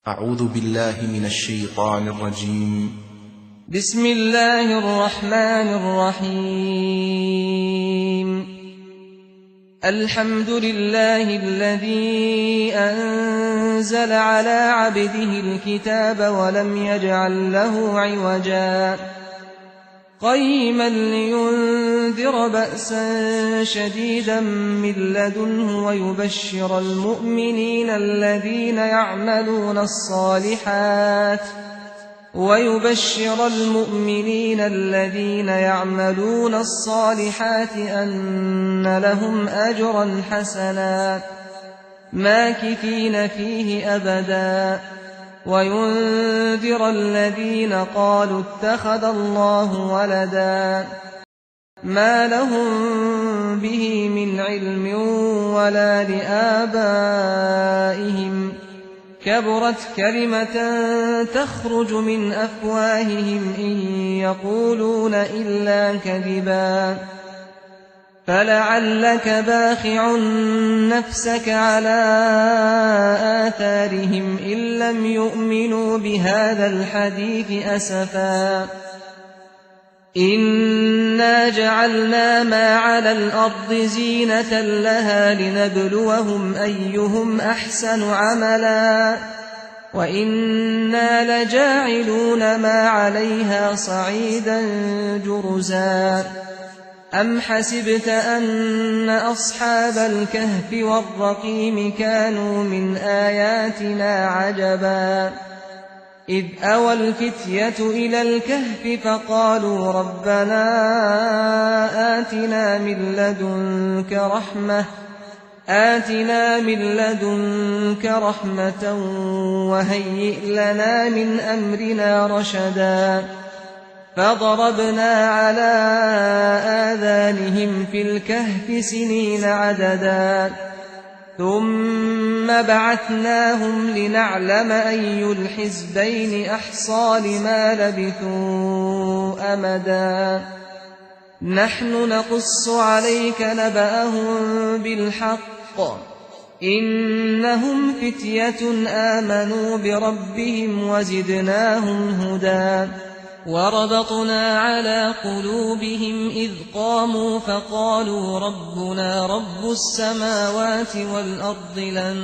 أعوذ بالله من الشيطان الرجيم. بسم الله الرحمن الرحيم. الحمد لله الذي أنزل على عبده الكتاب ولم يجعل له عوجا قيما لينذر بأسا شديدا من لدنه ويبشر المؤمنين الذين يعملون الصالحات أن لهم أجرا حسنا ماكثين فيه أبدا وينذر الذين قالوا اتخذ الله ولدا ما لهم به من علم ولا لآبائهم كبرت كلمة تخرج من أفواههم إن يقولون إلا كذبا فلعلك باخع نفسك على آثارهم إن لم يؤمنوا بهذا الحديث أسفا إنا جعلنا ما على الأرض زينة لها لنبلوهم أيهم أحسن عملا وإنا لجاعلون ما عليها صعيدا جرزا أم حسبت أن أصحاب الكهف والرقيم كانوا من آياتنا عجبا إذ أوى الفتية إلى الكهف فقالوا ربنا آتنا من لدنك رحمة وهيئ لنا من أمرنا رشدا فضربنا على آذانهم في الكهف سنين عددا ثم بعثناهم لنعلم أي الحزبين أحصى لما لبثوا أمدا نحن نقص عليك نبأهم بالحق إنهم فتية آمنوا بربهم وزدناهم هدى وربطنا على قلوبهم إذ قاموا فقالوا ربنا رب السماوات والأرض لن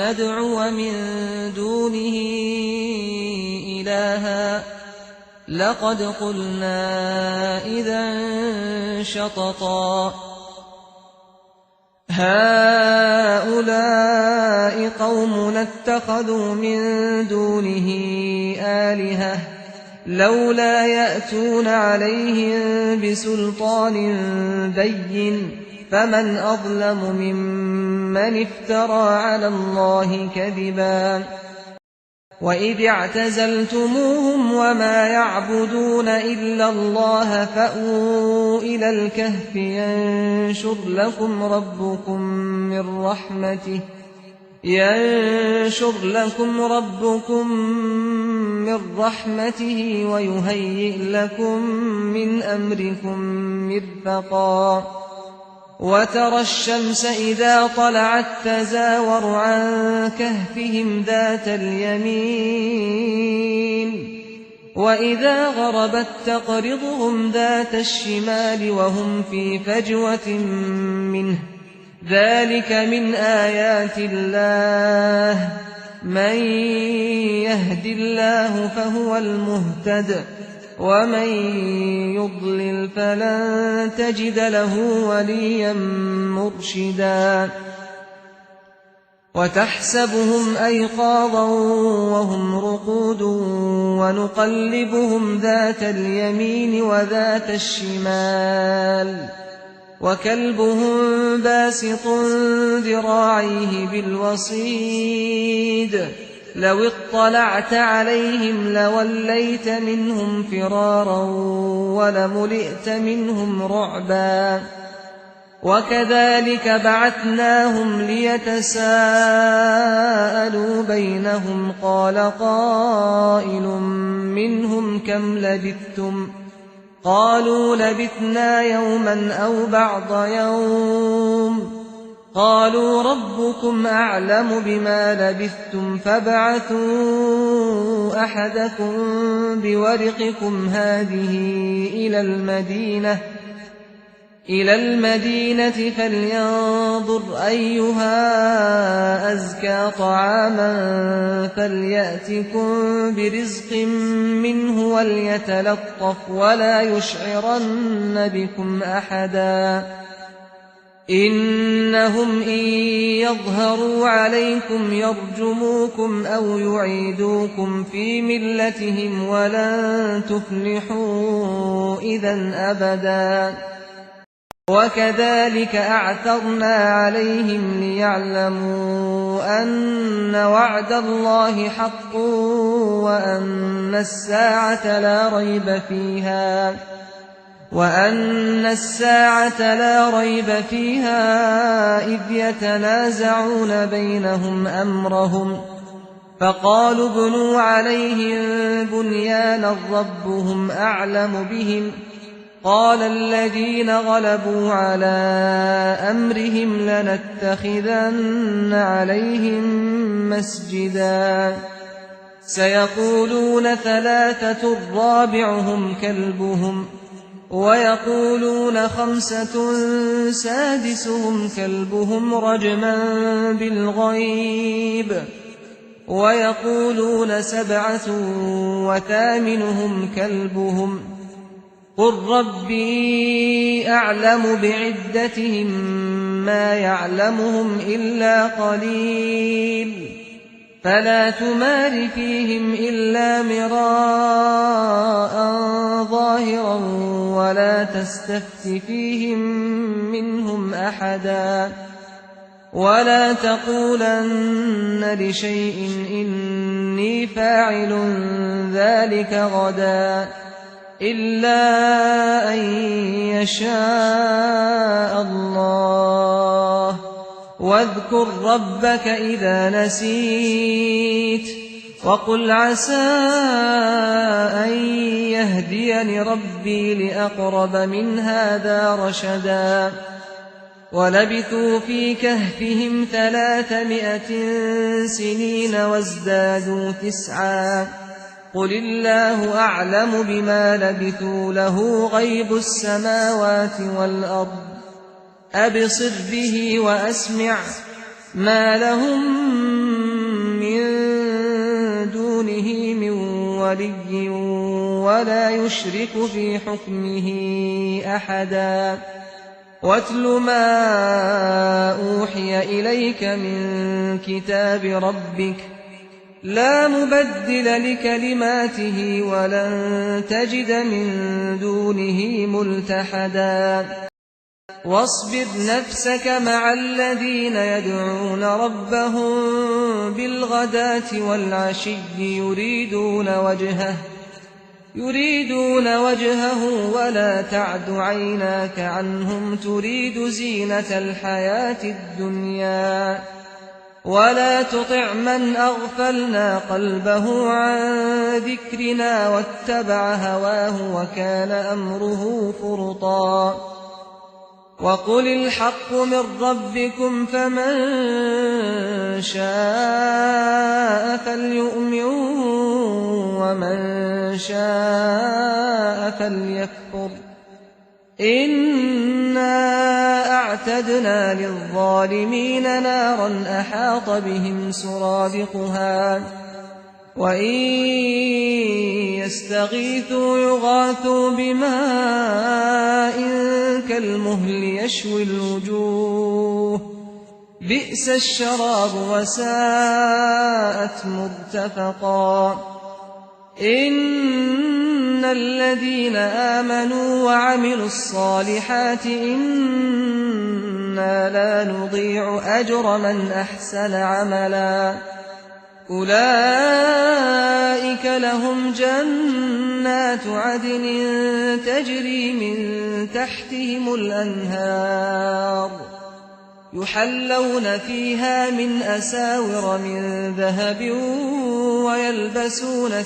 ندعو من دونه إلها لقد قلنا إذا شططا هؤلاء قومنا اتخذوا من دونه آلهة لولا يأتون عليهم بسلطان بين فمن أظلم ممن افترى على الله كذبا وإذ اعتزلتموهم وما يعبدون إلا الله فأووا إلى الكهف ينشر لكم ربكم من رحمته ويهيئ لكم من أمركم مرفقا وترى الشمس إذا طلعت تزاور عن كهفهم ذات اليمين وإذا غربت تقرضهم ذات الشمال وهم في فجوة منه ذلك من آيات الله من يهد الله فهو المهتد ومن يضلل فلن تجد له وليا مرشدا وتحسبهم أيقاظا وهم رقود ونقلبهم ذات اليمين وذات الشمال وكلبهم باسط ذراعيه بالوصيد لو اطلعت عليهم لوليت منهم فرارا ولملئت منهم رعبا وكذلك بعثناهم ليتساءلوا بينهم قال قائل منهم كم لبثتم قالوا لبثنا يوما أو بعض يوم قالوا ربكم أعلم بما لبثتم فابعثوا أحدكم بورقكم هذه إلى المدينة فلينظر أيها أزكى طعاما فليأتكم برزق منه وليتلطف ولا يشعرن بكم أحدا إنهم إن يظهروا عليكم يرجموكم أو يعيدوكم في ملتهم ولن تفلحوا إذا أبدا وكذلك أعثرنا عليهم ليعلموا أن وعد الله حق وأن الساعة لا ريب فيها إذ يتنازعون بينهم أمرهم فقالوا ابنوا عليهم بنيانا ربهم أعلم بهم قال الذين غلبوا على أمرهم لنتخذن عليهم مسجدا سيقولون ثلاثة رابعهم كلبهم ويقولون خمسة سادسهم كلبهم رجما بالغيب ويقولون سبعة وثامنهم كلبهم قل ربي أعلم بعدتهم ما يعلمهم إلا قليل فلا تمار فيهم إلا مراء ظاهرا ولا تستفت فيهم منهم أحدا ولا تقولن لشيء إني فاعل ذلك غدا إلا أن يشاء الله واذكر ربك إذا نسيت وقل عسى أن يهديني ربي لأقرب من هذا رشدا ولبثوا في كهفهم 300 سنين وازدادوا 9 قل الله أعلم بما لبثوا له غيب السماوات والأرض أبصر به وأسمع ما لهم من دونه من ولي ولا يشرك في حكمه أحدا واتل ما أوحي إليك من كتاب ربك لا مبدل لكلماته ولن تجد من دونه ملتحدا واصبر نفسك مع الذين يدعون ربهم بالغداة والعشي يريدون وجهه ولا تعد عيناك عنهم تريد زينة الحياة الدنيا ولا تطع من أغفلنا قلبه عن ذكرنا واتبع هواه وكان أمره فرطا وقل الحق من ربكم فمن شاء فليؤمن ومن شاء فليكفر إنا أعتدنا للظالمين نارا أحاط بهم سرادقها وإن يستغيثوا يغاثوا بماء كالمهل يشوي الوجوه بئس الشراب وساءت مرتفقا إن الذين آمنوا وعملوا الصالحات إنا لا نضيع أجر من أحسن عملا أولئك لهم جنات عدن تجري من تحتهم الأنهار يحلون فيها من أساور من ذهب ويلبسون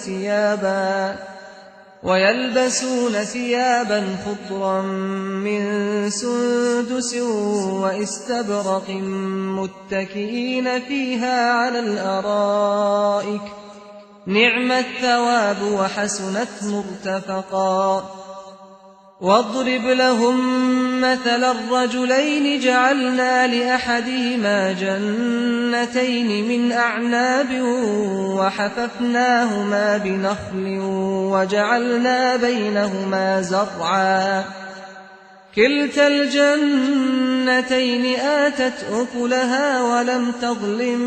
ويلبسون ثيابا خضرا من سندس واستبرق متكئين فيها على الأرائك نعم الثواب وحسنت مرتفقا واضرب لهم مثل الرجلين جعلنا لأحدهما جنتين من أعناب وحففناهما بنخل وجعلنا بينهما زرعا كلتا الجنتين آتت أكلها ولم تظلم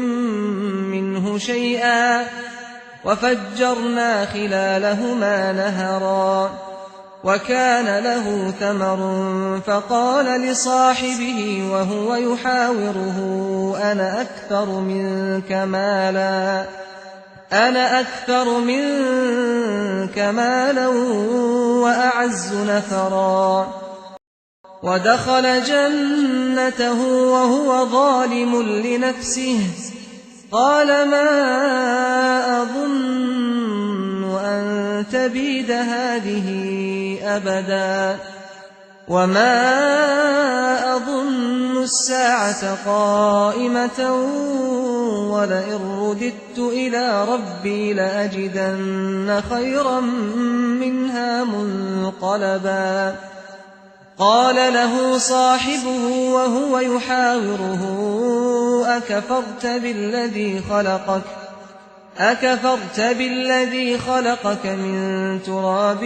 منه شيئا وفجرنا خلالهما نهرا وكان له ثمر فقال لصاحبه وهو يحاوره أنا أكثر منك مالا وأعز نفرا ودخل جنته وهو ظالم لنفسه قال ما أظن أن تبيد هذه أبدا وما أظن الساعة قائمة ولئن رددت إلى ربي لأجدن خيرا منها منقلبا قال له صاحبه وهو يحاوره أكفرت بالذي خلقك من تراب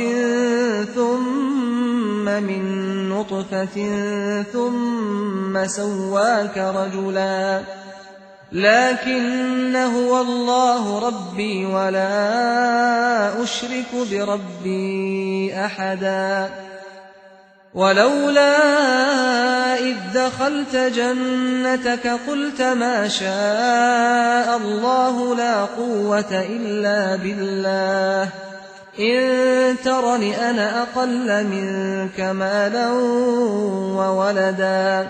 ثم من نطفة ثم سواك رجلا لكن هو الله ربي ولا أشرك بربي أحدا ولولا إذ دخلت جنتك قلت ما شاء الله لا قوة إلا بالله إن ترني أنا أقل منك مالا وولدا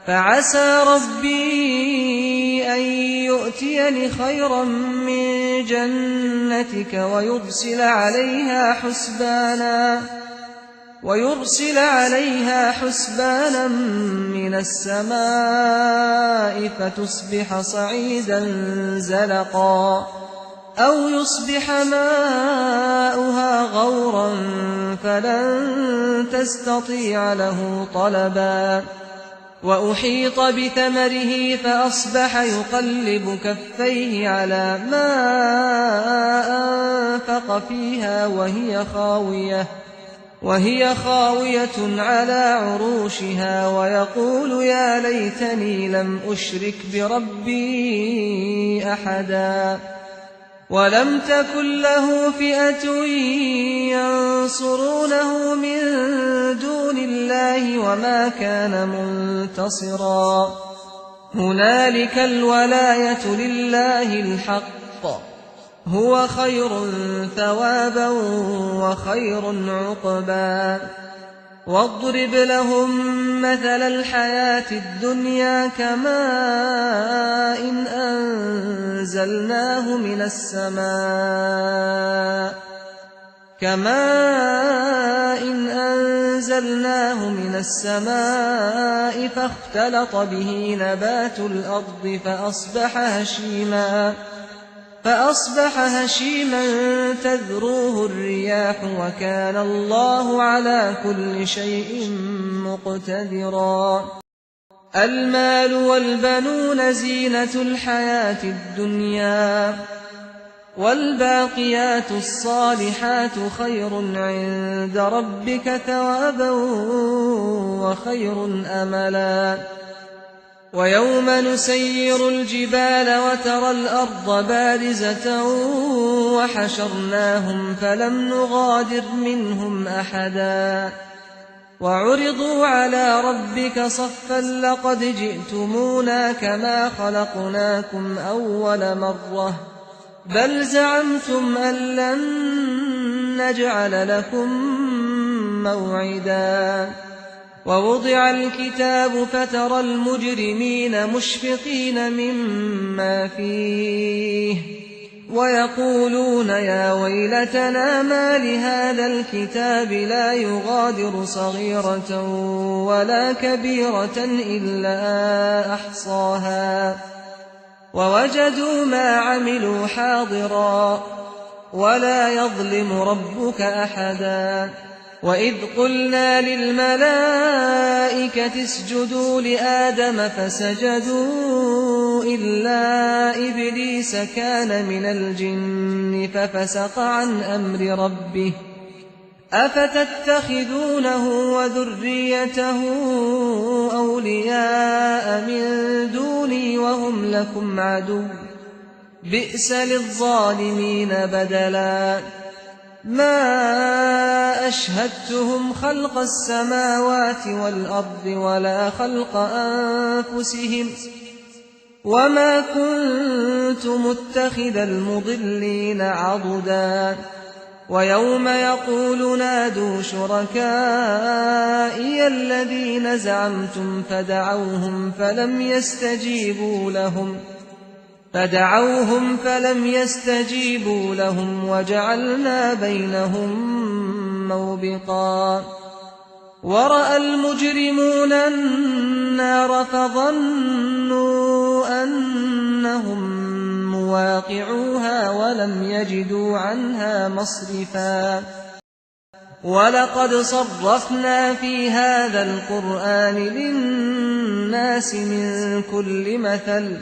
فعسى ربي أن يؤتيني خيرا من جنتك ويرسل عليها حسبانا من السماء فتصبح صعيدا زلقا أو يصبح ماؤها غورا فلن تستطيع له طلبا وأحيط بثمره فأصبح يقلب كفيه على ما أنفق فيها وهي خاوية على عروشها ويقول يا ليتني لم أشرك بربي أحدا ولم تكن له فئة ينصرونه من دون الله وما كان منتصرا هنالك الولاية لله الحق هو خير ثوابا وخير عقبا واضرب لهم مثل الحياة الدنيا كماء أنزلناه من السماء فاختلط به نبات الأرض فأصبح هشيما تذروه الرياح وكان الله على كل شيء مقتدرا المال والبنون زينة الحياة الدنيا والباقيات الصالحات خير عند ربك ثوابا وخير أملا ويوم نسير الجبال وترى الأرض بارزة وحشرناهم فلم نغادر منهم أحدا وعرضوا على ربك صفا لقد جئتمونا كما خلقناكم أول مرة بل زعمتم أن لن نجعل لكم موعدا ووضع الكتاب فترى المجرمين مشفقين مما فيه ويقولون يا ويلتنا ما لهذا الكتاب لا يغادر صغيرة ولا كبيرة إلا أحصاها ووجدوا ما عملوا حاضرا ولا يظلم ربك أحدا وإذ قلنا للملائكة اسجدوا لآدم فسجدوا إلا إبليس كان من الجن ففسق عن أمر ربه أفتتخذونه وذريته أولياء من دوني وهم لكم عدو بئس للظالمين بدلا ما أشهدتهم خلق السماوات والأرض ولا خلق أنفسهم وما كنت متخذ المضلين عضدا ويوم يقول نادوا شركائي الذين زعمتم فدعوهم فلم يستجيبوا لهم وجعلنا بينهم موبقا ورأى المجرمون النار فظنوا أنهم مواقعوها ولم يجدوا عنها مصرفا ولقد صرفنا في هذا القرآن للناس من كل مثل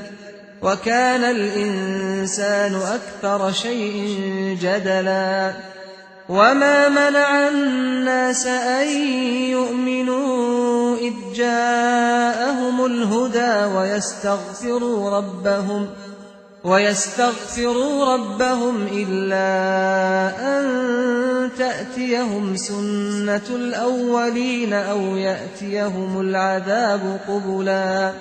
وكان الإنسان أكثر شيء جدلا وما منع الناس أن يؤمنوا إذ جاءهم الهدى ويستغفروا ربهم إلا أن تأتيهم سنة الأولين أو يأتيهم العذاب قبلا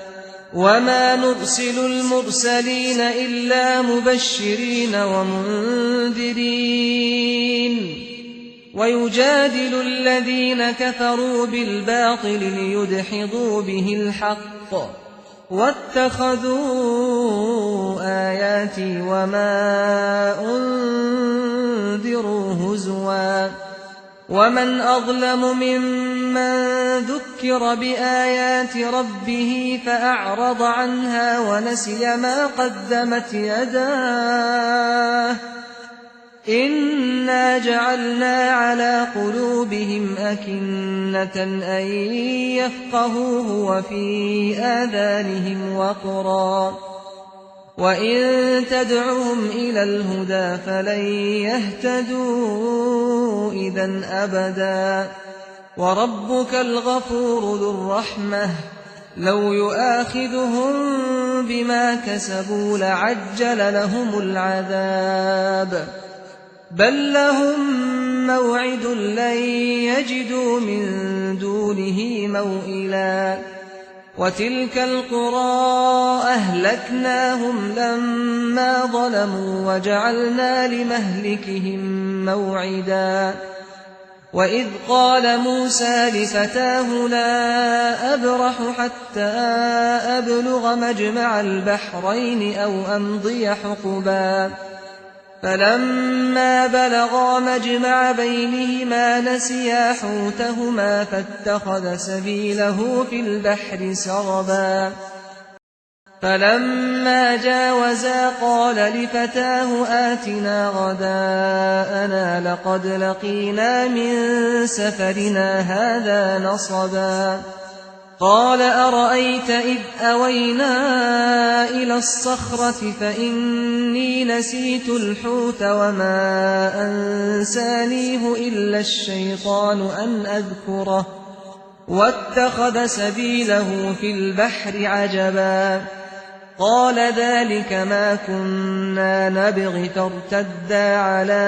وما نرسل المرسلين إلا مبشرين ومنذرين ويجادل الذين كفروا بالباطل ليدحضوا به الحق واتخذوا آياتي وما أنذروا هزوا ومن أظلم ممن ذكر بآيات ربه فأعرض عنها ونسي ما قدمت يداه إنا جعلنا على قلوبهم أكنة أن يفقهوه وفي آذانهم وقرا وإن تدعهم إلى الهدى فلن يهتدوا إذا أبدا وربك الغفور ذو الرحمة لو يؤاخذهم بما كسبوا لعجل لهم العذاب بل لهم موعد لن يجدوا من دونه موئلا وتلك القرى أهلكناهم لما ظلموا وجعلنا لمهلكهم موعدا وإذ قال موسى لفتاه لا أبرح حتى أبلغ مجمع البحرين أو أمضي حقبا فلما بلغا مجمع بينهما نسيا حوتهما فاتخذ سبيله في البحر سربا فلما جاوزا قال لفتاه آتنا غداءنا لقد لقينا من سفرنا هذا نصبا قال أرأيت إذ أوينا إلى الصخرة فإني نسيت الحوت وما أنسانيه إلا الشيطان أن أذكره واتخذ سبيله في البحر عجبا قال ذلك ما كنا نبغي فارتدا على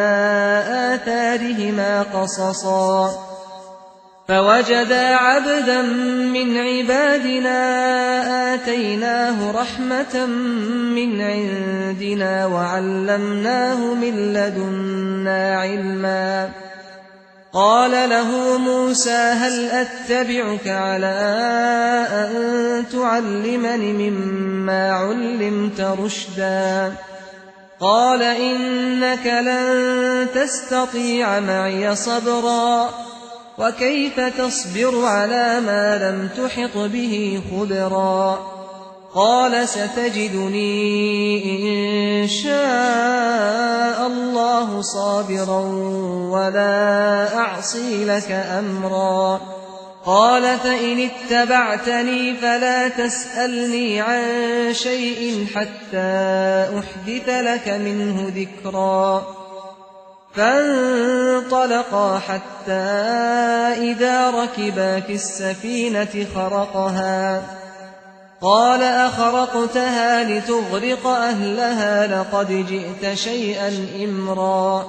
آثارهما قصصا فوجدا عبدا من عبادنا آتيناه رحمة من عندنا وعلمناه من لدنا علما قال له موسى هل أتبعك على أن تعلمني مما علمت رشدا قال إنك لن تستطيع معي صبرا وكيف تصبر على ما لم تحط به خبرا قال ستجدني إن شاء الله صابرا ولا أعصي لك أمرا قال فإن اتبعتني فلا تسألني عن شيء حتى أحدث لك منه ذكرا فانطلقا حتى إذا ركبا في السفينة خرقها قال أخرقتها لتغرق أهلها لقد جئت شيئا إمرا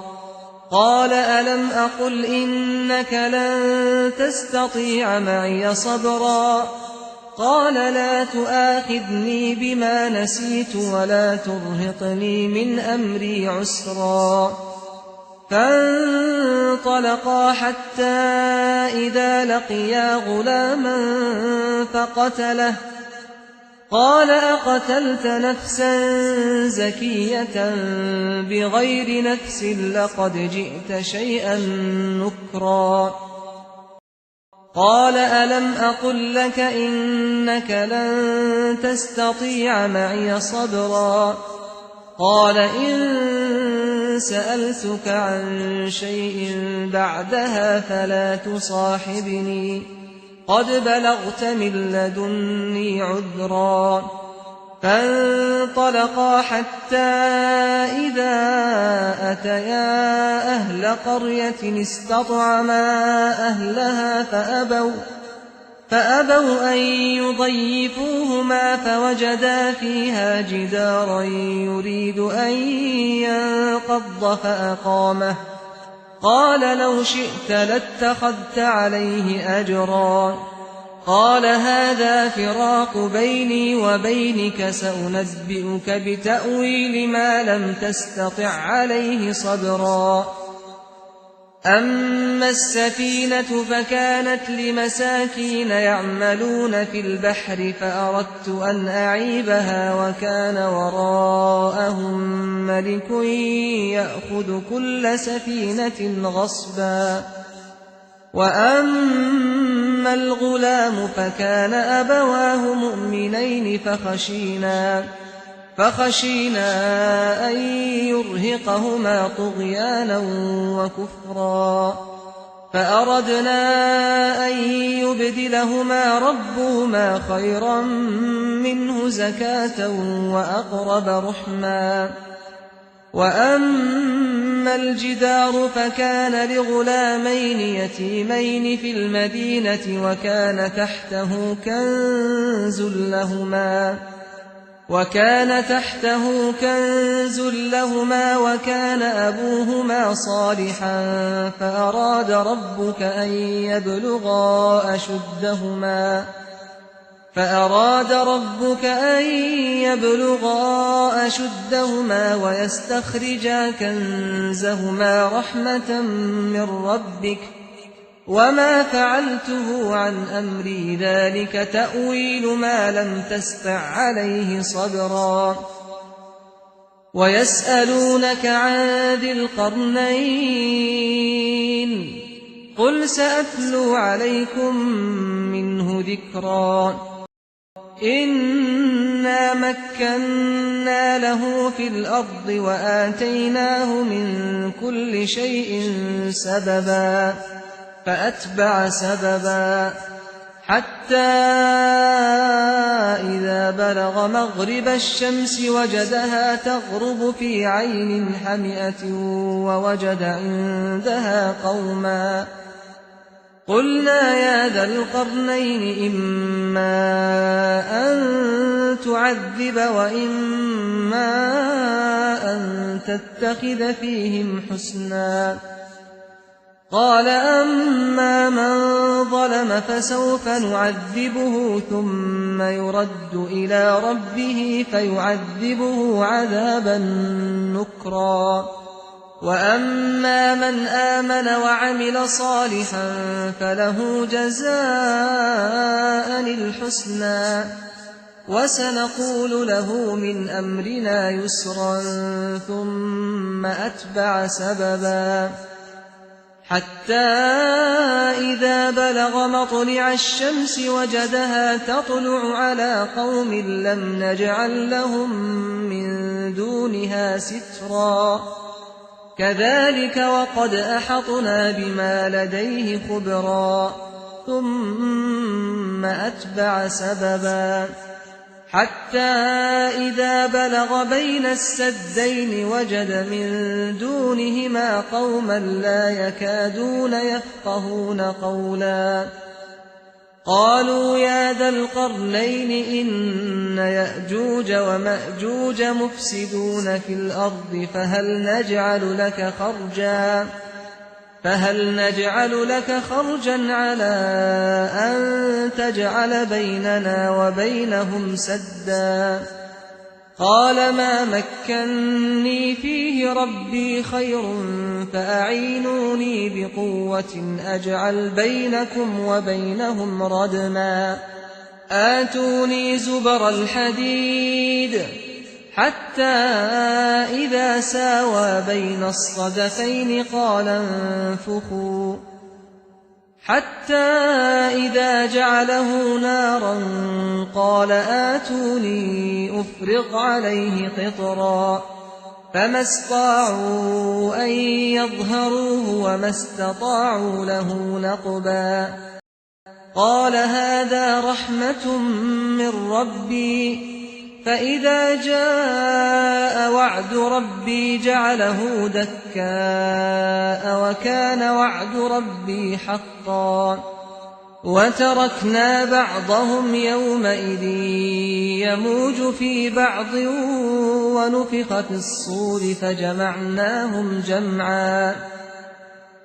قال ألم أقل إنك لن تستطيع معي صبرا قال لا تؤاخذني بما نسيت ولا ترهقني من أمري عسرا فانطلقا حتى إذا لقيا غلاما فقتله قال أقتلت نفسا زكية بغير نفس لقد جئت شيئا نكرا قال ألم أقل لك إنك لن تستطيع معي صبرا قال إن سألتك عن شيء بعدها فلا تصاحبني قد بلغت من لدني عذرا فانطلقا حتى إذا أتيا أهل قرية استطعما أهلها فأبوا أن يضيفوهما فوجدا فيها جدارا يريد أن ينقض فأقامه قال لو شئت لاتخذت عليه أجرا قال هذا فراق بيني وبينك سأنبئك بتأويل ما لم تستطع عليه صبرا أما السفينة فكانت لمساكين يعملون في البحر فأردت أن أعيبها وكان وراءهم ملك يأخذ كل سفينة غصبا وأما الغلام فكان أبواه مؤمنين فخشينا أن يرهقهما طغيانا وكفرا فأردنا أن يبدلهما ربهما خيرا منه زكاة وأقرب رحما وأما الجدار فكان لغلامين يتيمين في المدينة وكان تحته كنز لهما وكان أبوهما صالحا فأراد ربك أن يبلغا أشدهما ويستخرجا كنزهما رحمة من ربك وما فعلته عن أمري ذلك تأويل ما لم تستع عليه صبرا ويسألونك عن ذي القرنين قل سأتلو عليكم منه ذكرا إنا مكنا له في الأرض وآتيناه من كل شيء سببا فأتبع سببا حتى إذا بلغ مغرب الشمس وجدها تغرب في عين حمئة ووجد عندها قوما قلنا يا ذا القرنين إما أن تعذب وإما أن تتخذ فيهم حسنا قال أما من ظلم فسوف نعذبه ثم يرد إلى ربه فيعذبه عذابا نكرا وأما من آمن وعمل صالحا فله جزاء الحسنى وسنقول له من أمرنا يسرا ثم أتبع سببا حتى إذا بلغ مطلع الشمس وجدها تطلع على قوم لم نجعل لهم من دونها سترا كذلك وقد أحطنا بما لديه خبرا ثم أتبع سببا حتى إذا بلغ بين السدين وجد من دونهما قوما لا يكادون يفقهون قولا قالوا يا ذا القرنين إن يأجوج ومأجوج مفسدون في الأرض فهل نجعل لك خرجا على أن تجعل بيننا وبينهم سدا قال ما مكني فيه ربي خير فأعينوني بقوة أجعل بينكم وبينهم ردما آتوني زبر الحديد حتى إذا ساوى بين الصدفين قال انفخوا حتى إذا جعله نارا قال آتوني أفرغ عليه قطرا فما استطاعوا أن يظهروه وما استطاعوا له نقبا قال هذا رحمة من ربي فإذا جاء وعد ربي جعله دكاء وكان وعد ربي حقا وتركنا بعضهم يومئذ يموج في بعض ونفخ في الصور فجمعناهم جمعا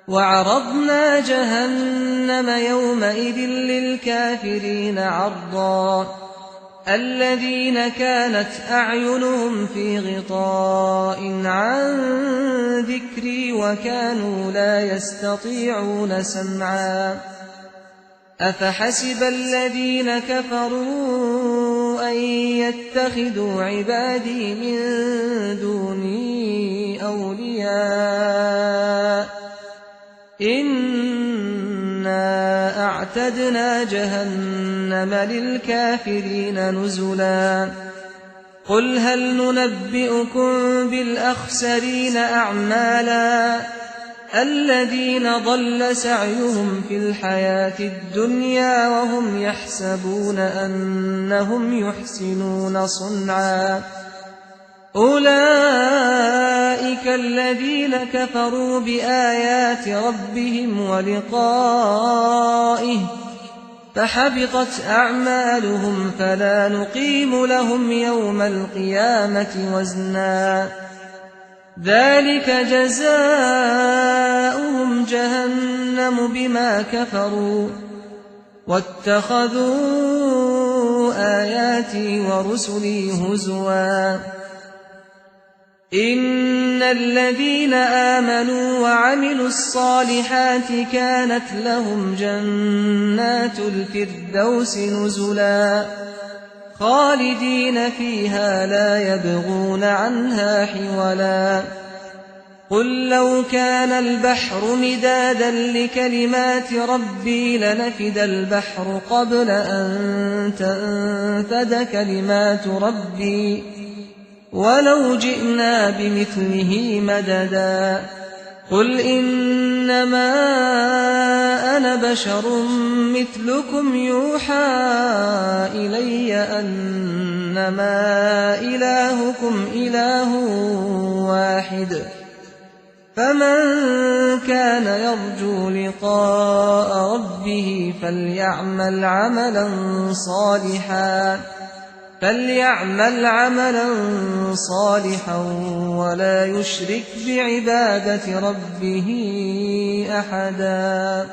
وعرضنا جهنم يومئذ للكافرين عرضا الذين كانت أعينهم في غطاء عن ذكري وكانوا لا يستطيعون سمعا أفحسب الذين كفروا أن يتخذوا عبادي من دوني أولياء إنا أعتدنا جهنم للكافرين نزلا قل هل ننبئكم بالأخسرين أعمالا الذين ضل سعيهم في الحياة الدنيا وهم يحسبون أنهم يحسنون صنعا أولئك الذين كفروا بآيات ربهم ولقائه فحبطت أعمالهم فلا نقيم لهم يوم القيامة وزنا ذلك جزاؤهم جهنم بما كفروا واتخذوا آياتي ورسلي هزوا إن الذين آمنوا وعملوا الصالحات كانت لهم جنات الفردوس نزلا خالدين فيها لا يبغون عنها حولا قل لو كان البحر مدادا لكلمات ربي لنفد البحر قبل أن تنفد كلمات ربي ولو جئنا بمثله مددا قل إنما أنا بشر مثلكم يوحى إلي أنما إلهكم إله واحد فمن كان يرجو لقاء ربه فليعمل عملا صالحا ولا يشرك بعبادة ربه أحدا